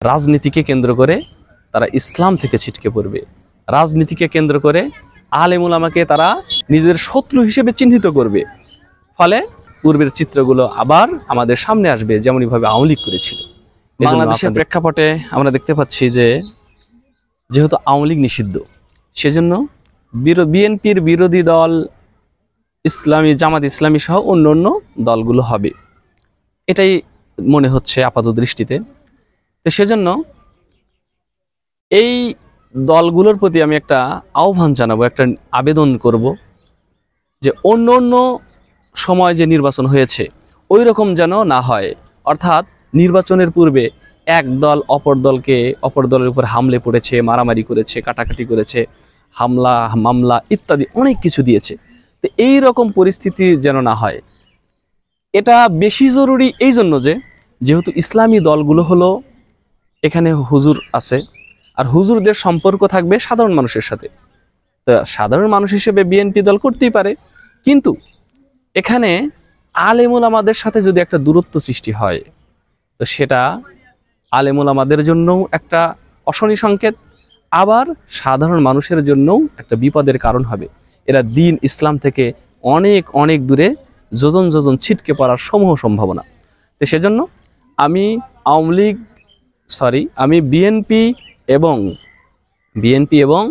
রাজনীতিকে কেন্দ্র করে তারা ইসলাম থেকে ছিটকে পড়বে। রাজনীতিকে কেন্দ্র করে আলেম উলামাকে তারা নিজের শত্রু হিসেবে চিহ্নিত করবে। ফলে পূর্বের চিত্রগুলো আবার আমাদের সামনে আসবে, যেমনইভাবে আওয়ামী লীগ করেছিল। বাংলাদেশের প্রেক্ষাপটে আমরা দেখতে পাচ্ছি যে যেহেতু আওয়ামী লীগ নিষিদ্ধ, সেজন্য বিএনপির বিরোধী দল ইসলামী জামাত ইসলামী সহ অন্য অন্য দলগুলো হবে, এটাই মনে হচ্ছে আপাত দৃষ্টিতে। তো সেজন্য এই দলগুলোর প্রতি আমি একটা আহ্বান জানাবো, একটা আবেদন করব যে অন্য অন্য সময় যে নির্বাচন হয়েছে ওই রকম যেন না হয়। অর্থাৎ নির্বাচনের পূর্বে এক দল অপর দলের উপর হামলে পড়েছে, মারামারি করেছে, কাটাকাটি করেছে, হামলা মামলা ইত্যাদি অনেক কিছু দিয়েছে। তো এই রকম পরিস্থিতি যেন না হয়। এটা বেশি জরুরি এই জন্য যেহেতু ইসলামী দলগুলো হলো, এখানে হুজুর আছে, আর হুজুরদের সম্পর্ক থাকবে সাধারণ মানুষের সাথে। তো সাধারণ মানুষ হিসেবে বিএনপি দল করতেই পারে, কিন্তু এখানে আলেম ওলামাদের সাথে যদি একটা দূরত্ব সৃষ্টি হয়, তো সেটা আলেম ওলামাদের জন্যও একটা অশনি সংকেত, আবার সাধারণ মানুষের জন্যও একটা বিপদের কারণ হবে। এরা দিন ইসলাম থেকে অনেক অনেক দূরে যোজন যোজন ছিটকে পড়ার সমূহ সম্ভাবনা। তো সেজন্য আমি আমি বিএনপি এবং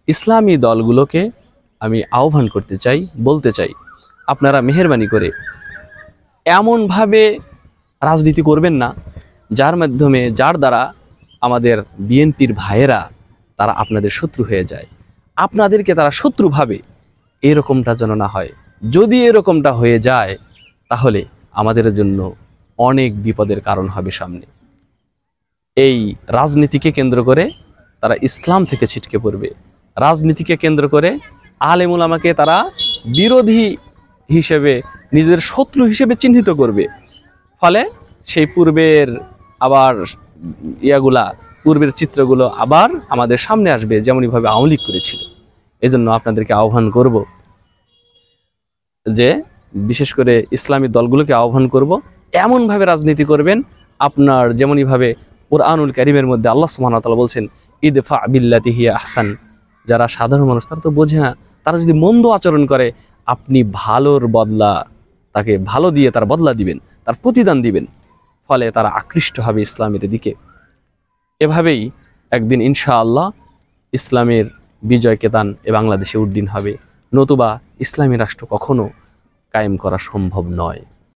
ইসলামী দলগুলোকে আমি আহ্বান করতে চাই, বলতে চাই, আপনারা মেহেরবানি করে এমনভাবে রাজনীতি করবেন না যার দ্বারা আমাদের বিএনপির ভাইয়েরা তারা আপনাদের শত্রু হয়ে যায়, আপনাদেরকে তারা শত্রু ভাবে। এরকমটা যেন না হয়। যদি এরকমটা হয়ে যায় তাহলে আমাদের জন্য অনেক বিপদের কারণ হবে সামনে। এই রাজনীতিকে কেন্দ্র করে তারা ইসলাম থেকে ছিটকে পড়বে। রাজনীতিকে কেন্দ্র করে আলেম উলামাকে তারা বিরোধী হিসেবে, নিজের শত্রু হিসেবে চিহ্নিত করবে। ফলে সেই পূর্বের চিত্রগুলো আবার আমাদের সামনে আসবে, যেমনইভাবে আওয়ামী লীগ করেছিল। এজন্য আপনাদেরকে আহ্বান করব যে বিশেষ করে ইসলামী দলগুলোকে আহ্বান করব, এমনভাবে রাজনীতি করবেন আপনার যেমনইভাবে কুরআনুল কারীমের মধ্যে আল্লাহ সুবহানাহু ওয়া তাআলা বলছেন, ইদফা বিল্লাতি হিয়া আহসান। যারা সাধারণ মানুষ তারা তো বোঝে না, তারা যদি মন্দ আচরণ করে আপনি ভালোর বদলা তাকে ভালো দিয়ে তার বদলা দিবেন, তার প্রতিদান দিবেন। ফলে তারা আকৃষ্ট হবে ইসলামের দিকে। এভাবেই একদিন ইনশাআল্লাহ ইসলামের বিজয় কেতান এ বাংলাদেশে উড্ডীন হবে, নতুবা ইসলামী রাষ্ট্র কখনো কায়েম করা সম্ভব নয়।